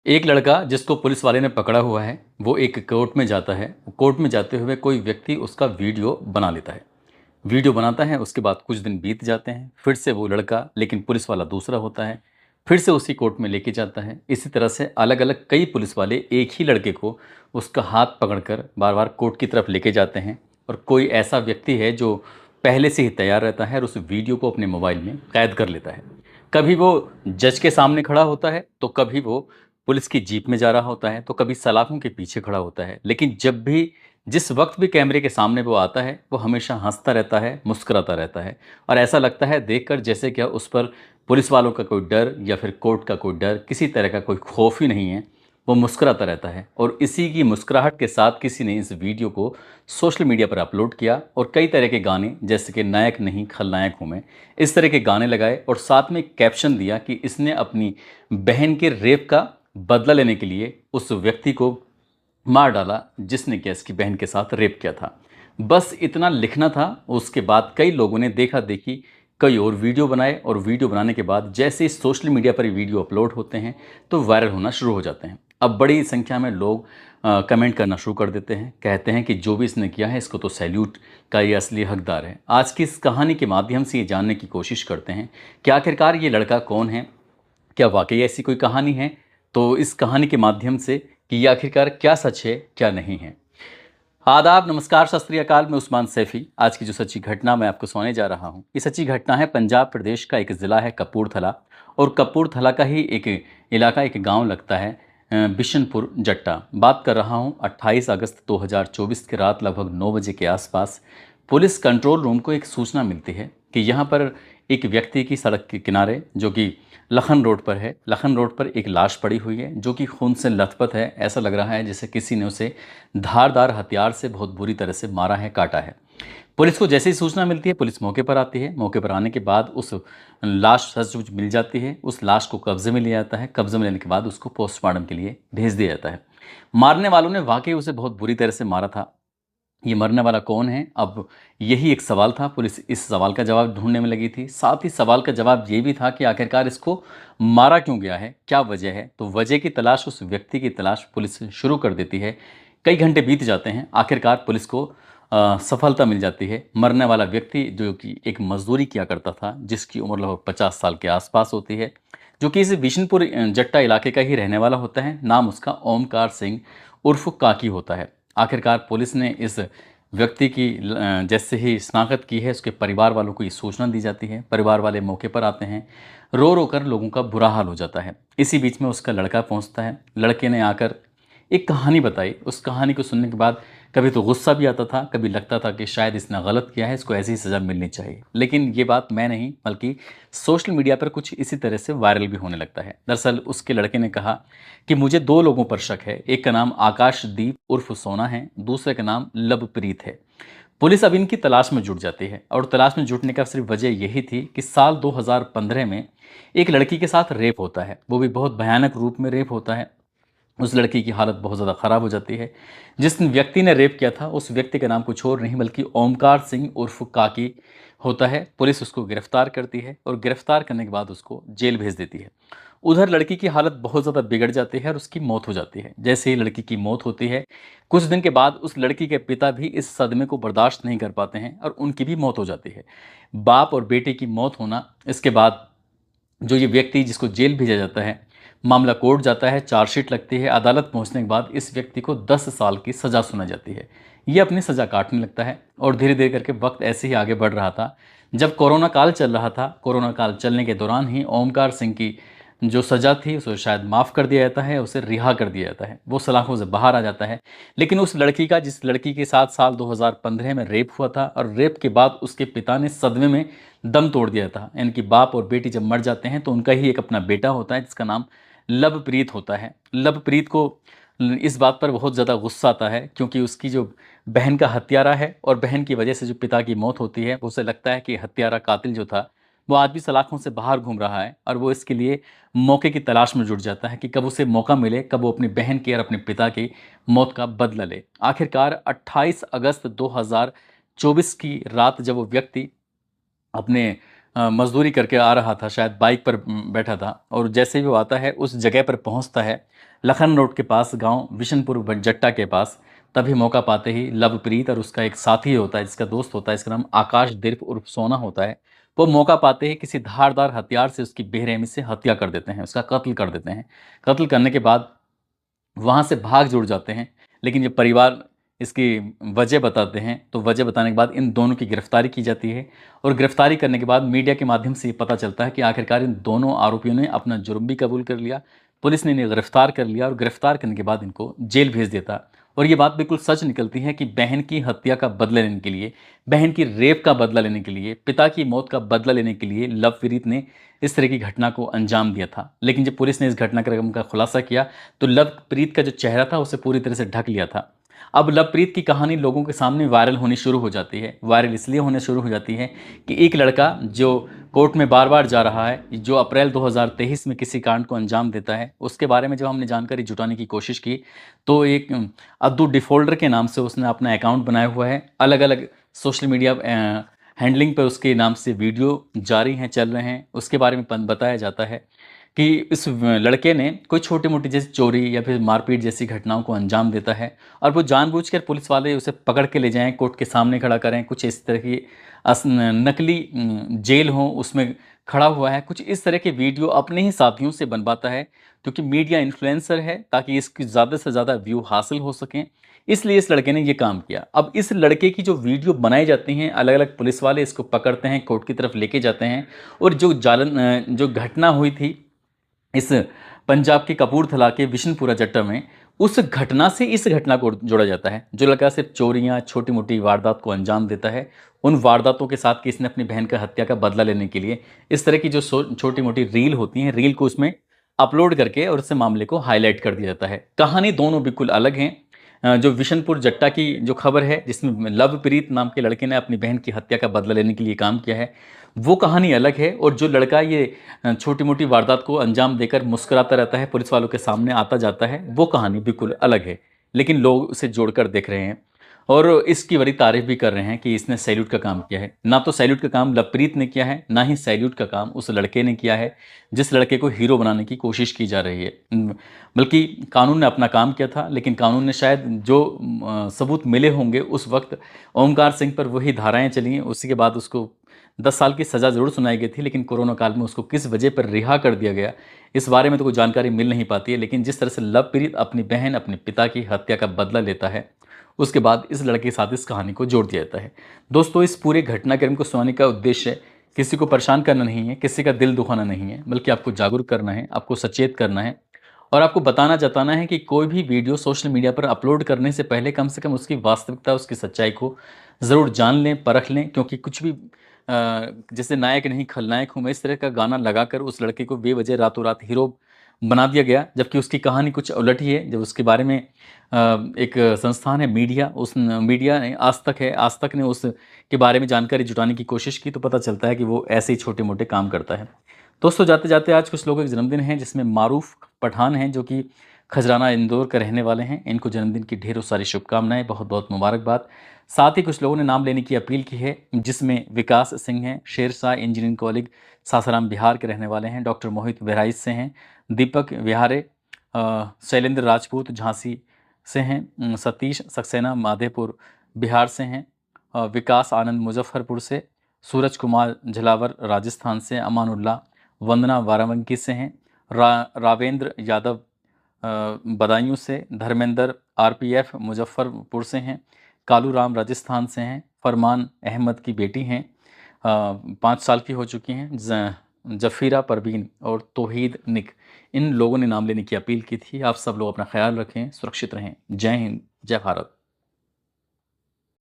एक लड़का जिसको पुलिस वाले ने पकड़ा हुआ है, वो एक कोर्ट में जाता है। कोर्ट में जाते हुए कोई व्यक्ति उसका वीडियो बना लेता है। वीडियो बनाता है, उसके बाद कुछ दिन बीत जाते हैं, फिर से वो लड़का, लेकिन पुलिस वाला दूसरा होता है, फिर से उसी कोर्ट में लेके जाता है। इसी तरह से अलग अलग कई पुलिस वाले एक ही लड़के को उसका हाथ पकड़कर बार बार कोर्ट की तरफ लेके जाते हैं। और कोई ऐसा व्यक्ति है जो पहले से ही तैयार रहता है और उस वीडियो को अपने मोबाइल में कैद कर लेता है। कभी वो जज के सामने खड़ा होता है, तो कभी वो पुलिस की जीप में जा रहा होता है, तो कभी सलाखों के पीछे खड़ा होता है। लेकिन जब भी जिस वक्त भी कैमरे के सामने वो आता है, वो हमेशा हंसता रहता है, मुस्कुराता रहता है। और ऐसा लगता है देखकर जैसे क्या उस पर पुलिस वालों का कोई डर या फिर कोर्ट का कोई डर, किसी तरह का कोई खौफ ही नहीं है। वो मुस्कुराता रहता है और इसी की मुस्कुराहट के साथ किसी ने इस वीडियो को सोशल मीडिया पर अपलोड किया और कई तरह के गाने, जैसे कि नायक नहीं खलनायक हूँ मैं, इस तरह के गाने लगाए और साथ में कैप्शन दिया कि इसने अपनी बहन के रेप का बदला लेने के लिए उस व्यक्ति को मार डाला जिसने कि इसकी बहन के साथ रेप किया था। बस इतना लिखना था। उसके बाद कई लोगों ने देखा देखी कई और वीडियो बनाए और वीडियो बनाने के बाद जैसे ही सोशल मीडिया पर वीडियो अपलोड होते हैं तो वायरल होना शुरू हो जाते हैं। अब बड़ी संख्या में लोग कमेंट करना शुरू कर देते हैं, कहते हैं कि जो भी इसने किया है इसको तो सैल्यूट का ये असली हकदार है। आज की इस कहानी के माध्यम से ये जानने की कोशिश करते हैं कि आखिरकार ये लड़का कौन है, क्या वाकई ऐसी कोई कहानी है। तो इस कहानी के माध्यम से कि ये आखिरकार क्या सच है क्या नहीं है। आदाब, नमस्कार, सत श्री अकाल। मैं उस्मान सैफ़ी। आज की जो सच्ची घटना मैं आपको सुनाने जा रहा हूँ, ये सच्ची घटना है पंजाब प्रदेश का एक ज़िला है कपूरथला। और कपूरथला का ही एक इलाका, एक गांव लगता है बिशनपुर जट्टा। बात कर रहा हूँ 28 अगस्त 2024 की रात लगभग 9 बजे के आसपास पुलिस कंट्रोल रूम को एक सूचना मिलती है कि यहाँ पर एक व्यक्ति की सड़क के किनारे, जो कि लखन रोड पर है, लखन रोड पर एक लाश पड़ी हुई है जो कि खून से लथपथ है। ऐसा लग रहा है जैसे किसी ने उसे धारदार हथियार से बहुत बुरी तरह से मारा है, काटा है। पुलिस को जैसे ही सूचना मिलती है, पुलिस मौके पर आती है। मौके पर आने के बाद उस लाश सचमुच मिल जाती है। उस लाश को कब्जे में लिया जाता है। कब्जे में लेने के बाद उसको पोस्टमार्टम के लिए भेज दिया जाता है। मारने वालों ने वाकई उसे बहुत बुरी तरह से मारा था। ये मरने वाला कौन है, अब यही एक सवाल था। पुलिस इस सवाल का जवाब ढूंढने में लगी थी। साथ ही सवाल का जवाब ये भी था कि आखिरकार इसको मारा क्यों गया है, क्या वजह है। तो वजह की तलाश, उस व्यक्ति की तलाश पुलिस शुरू कर देती है। कई घंटे बीत जाते हैं, आखिरकार पुलिस को सफलता मिल जाती है। मरने वाला व्यक्ति जो कि एक मजदूरी किया करता था, जिसकी उम्र लगभग 50 साल के आसपास होती है, जो कि इस बिशनपुर जट्टा इलाके का ही रहने वाला होता है। नाम उसका ओमकार सिंह उर्फ काकी होता है। आखिरकार पुलिस ने इस व्यक्ति की जैसे ही शिनाख्त की है, उसके परिवार वालों को ये सूचना दी जाती है। परिवार वाले मौके पर आते हैं। रो रो कर लोगों का बुरा हाल हो जाता है। इसी बीच में उसका लड़का पहुंचता है। लड़के ने आकर एक कहानी बताई। उस कहानी को सुनने के बाद कभी तो गुस्सा भी आता था, कभी लगता था कि शायद इसने गलत किया है, इसको ऐसी ही सज़ा मिलनी चाहिए। लेकिन ये बात मैं नहीं, बल्कि सोशल मीडिया पर कुछ इसी तरह से वायरल भी होने लगता है। दरअसल उसके लड़के ने कहा कि मुझे दो लोगों पर शक है। एक का नाम आकाशदीप उर्फ सोना है, दूसरे का नाम लवप्रीत है। पुलिस अब इनकी तलाश में जुट जाती है और तलाश में जुटने का सिर्फ वजह यही थी कि साल 2015 में एक लड़की के साथ रेप होता है। वो भी बहुत भयानक रूप में रेप होता है। उस लड़की की हालत बहुत ज़्यादा ख़राब हो जाती है। जिस व्यक्ति ने रेप किया था, उस व्यक्ति का नाम कुछ और नहीं बल्कि ओमकार सिंह उर्फ काकी होता है। पुलिस उसको गिरफ्तार करती है और गिरफ्तार करने के बाद उसको जेल भेज देती है। उधर लड़की की हालत बहुत ज़्यादा बिगड़ जाती है और उसकी मौत हो जाती है। जैसे ही लड़की की मौत होती है, कुछ दिन के बाद उस लड़की के पिता भी इस सदमे को बर्दाश्त नहीं कर पाते हैं और उनकी भी मौत हो जाती है। बाप और बेटे की मौत होना, इसके बाद जो ये व्यक्ति जिसको जेल भेजा जाता है, मामला कोर्ट जाता है, चार्जशीट लगती है। अदालत पहुंचने के बाद इस व्यक्ति को 10 साल की सज़ा सुनाई जाती है। ये अपनी सज़ा काटने लगता है और धीरे धीरे करके वक्त ऐसे ही आगे बढ़ रहा था। जब कोरोना काल चल रहा था, कोरोना काल चलने के दौरान ही ओमकार सिंह की जो सज़ा थी उसे शायद माफ़ कर दिया जाता है, उसे रिहा कर दिया जाता है, वो सलाखों से बाहर आ जाता है। लेकिन उस लड़की का, जिस लड़की के साथ साल 2015 में रेप हुआ था और रेप के बाद उसके पिता ने सदमे में दम तोड़ दिया था। इनकी बाप और बेटी जब मर जाते हैं तो उनका ही एक अपना बेटा होता है जिसका नाम लवप्रीत होता है। लवप्रीत को इस बात पर बहुत ज़्यादा गुस्सा आता है क्योंकि उसकी जो बहन का हत्यारा है और बहन की वजह से जो पिता की मौत होती है, उसे लगता है कि हत्यारा कातिल जो था वो आज भी सलाखों से बाहर घूम रहा है और वो इसके लिए मौके की तलाश में जुट जाता है कि कब उसे मौका मिले, कब वो अपनी बहन की और अपने पिता की मौत का बदला ले। आखिरकार 28 अगस्त 2024 की रात जब वो व्यक्ति अपने मजदूरी करके आ रहा था, शायद बाइक पर बैठा था, और जैसे ही वो आता है उस जगह पर पहुंचता है लखन रोड के पास, गांव विशनपुर जट्टा के पास। तभी मौका पाते ही लवप्रीत और उसका एक साथी होता है, जिसका दोस्त होता है, इसका नाम आकाश दिर्फ उर्फ सोना होता है, वो मौका पाते ही किसी धारदार हथियार से उसकी बेरहमी से हत्या कर देते हैं, उसका कत्ल कर देते हैं। कत्ल करने के बाद वहाँ से भाग जुड़ जाते हैं। लेकिन जब परिवार इसकी वजह बताते हैं तो वजह बताने के बाद इन दोनों की गिरफ्तारी की जाती है, और गिरफ्तारी करने के बाद मीडिया के माध्यम से ये पता चलता है कि आखिरकार इन दोनों आरोपियों ने अपना जुर्म भी कबूल कर लिया। पुलिस ने इन्हें गिरफ्तार कर लिया और गिरफ्तार करने के बाद इनको जेल भेज देता। और ये बात बिल्कुल सच निकलती है कि बहन की हत्या का बदला लेने के लिए, बहन की रेप का बदला लेने के लिए, पिता की मौत का बदला लेने के लिए लवप्रीत ने इस तरह की घटना को अंजाम दिया था। लेकिन जब पुलिस ने इस घटनाक्रम का खुलासा किया तो लवप्रीत का जो चेहरा था उसे पूरी तरह से ढक लिया था। अब लवप्रीत की कहानी लोगों के सामने वायरल होनी शुरू हो जाती है। वायरल इसलिए होने शुरू हो जाती है कि एक लड़का जो कोर्ट में बार बार जा रहा है, जो अप्रैल 2023 में किसी कांड को अंजाम देता है, उसके बारे में जब हमने जानकारी जुटाने की कोशिश की तो एक अद्दू डिफोल्डर के नाम से उसने अपना अकाउंट बनाया हुआ है। अलग अलग सोशल मीडिया हैंडलिंग पर उसके नाम से वीडियो जारी हैं, चल रहे हैं। उसके बारे में बताया जाता है कि इस लड़के ने कोई छोटी मोटी जैसे चोरी या फिर मारपीट जैसी घटनाओं को अंजाम देता है, और वो जानबूझकर पुलिस वाले उसे पकड़ के ले जाएं, कोर्ट के सामने खड़ा करें, कुछ इस तरह की नकली जेल हो उसमें खड़ा हुआ है, कुछ इस तरह के वीडियो अपने ही साथियों से बनवाता है, क्योंकि मीडिया इन्फ्लुएंसर है, ताकि इसकी ज़्यादा से ज़्यादा व्यू हासिल हो सकें। इसलिए इस लड़के ने ये काम किया। अब इस लड़के की जो वीडियो बनाई जाती हैं, अलग अलग पुलिस वाले इसको पकड़ते हैं, कोर्ट की तरफ लेके जाते हैं, और जो घटना हुई थी इस पंजाब के कपूरथला के बिशनपुरा जट्टा में, उस घटना से इस घटना को जोड़ा जाता है। जो लड़का सिर्फ चोरियां, छोटी मोटी वारदात को अंजाम देता है, उन वारदातों के साथ कि इसने अपनी बहन का हत्या का बदला लेने के लिए इस तरह की जो छोटी मोटी रील होती हैं, रील को उसमें अपलोड करके और उससे मामले को हाईलाइट कर दिया जाता है। कहानी दोनों बिल्कुल अलग हैं। जो विशनपुर जट्टा की जो खबर है, जिसमें लवप्रीत नाम के लड़के ने अपनी बहन की हत्या का बदला लेने के लिए काम किया है, वो कहानी अलग है। और जो लड़का ये छोटी मोटी वारदात को अंजाम देकर मुस्कुराता रहता है, पुलिस वालों के सामने आता जाता है, वो कहानी बिल्कुल अलग है। लेकिन लोग उसे जोड़कर देख रहे हैं और इसकी बड़ी तारीफ भी कर रहे हैं कि इसने सैल्यूट का काम किया है। ना तो सैल्यूट का काम लवप्रीत ने किया है, ना ही सैल्यूट का काम उस लड़के ने किया है जिस लड़के को हीरो बनाने की कोशिश की जा रही है। बल्कि कानून ने अपना काम किया था, लेकिन कानून ने शायद जो सबूत मिले होंगे उस वक्त ओमकार सिंह पर वही धाराएं चली, उसी के बाद उसको 10 साल की सज़ा ज़रूर सुनाई गई थी, लेकिन कोरोना काल में उसको किस वजह पर रिहा कर दिया गया, इस बारे में तो कोई जानकारी मिल नहीं पाती है। लेकिन जिस तरह से लवप्रीत अपनी बहन, अपने पिता की हत्या का बदला लेता है, उसके बाद इस लड़के के साथ इस कहानी को जोड़ दिया जाता है। दोस्तों, इस पूरे घटनाक्रम को सुनाने का उद्देश्य किसी को परेशान करना नहीं है, किसी का दिल दुखाना नहीं है, बल्कि आपको जागरूक करना है, आपको सचेत करना है, और आपको बताना जताना है कि कोई भी वीडियो सोशल मीडिया पर अपलोड करने से कम उसकी वास्तविकता, उसकी सच्चाई को ज़रूर जान लें, परख लें। क्योंकि कुछ भी जैसे नायक नहीं खलनायक हूँ मैं, इस तरह का गाना लगाकर उस लड़के को बेवजह रातों रात हीरो बना दिया गया, जबकि उसकी कहानी कुछ उलट ही है। जब उसके बारे में एक संस्थान है मीडिया, उस मीडिया ने आज तक ने उस के बारे में जानकारी जुटाने की कोशिश की, तो पता चलता है कि वो ऐसे ही छोटे मोटे काम करता है। दोस्तों, जाते जाते आज कुछ लोगों के जन्मदिन है, जिसमें मारूफ पठान हैं जो कि खजराना इंदौर के रहने वाले हैं। इनको जन्मदिन की ढेरों सारी शुभकामनाएं, बहुत बहुत मुबारकबाद। साथ ही कुछ लोगों ने नाम लेने की अपील की है, जिसमें विकास सिंह हैं, शेरशाह इंजीनियरिंग कॉलेज सासाराम बिहार के रहने वाले हैं। डॉक्टर मोहित बहराइच से हैं, दीपक विहारे, शैलेंद्र राजपूत झांसी से हैं, सतीश सक्सेना माधेपुर बिहार से हैं, विकास आनंद मुजफ्फरपुर से, सूरज कुमार झलावर राजस्थान से, अमानुल्लाह वंदना बाराबंकी से हैं, रावेंद्र यादव बदायूं से, धर्मेंद्र आरपीएफ मुजफ्फरपुर से हैं, कालू राम राजस्थान से हैं, फरमान अहमद की बेटी हैं, 5 साल की हो चुकी हैं, जफ़ीरा परवीन और तौहीद निक, इन लोगों ने नाम लेने की अपील की थी। आप सब लोग अपना ख्याल रखें, सुरक्षित रहें। जय हिंद, जय भारत।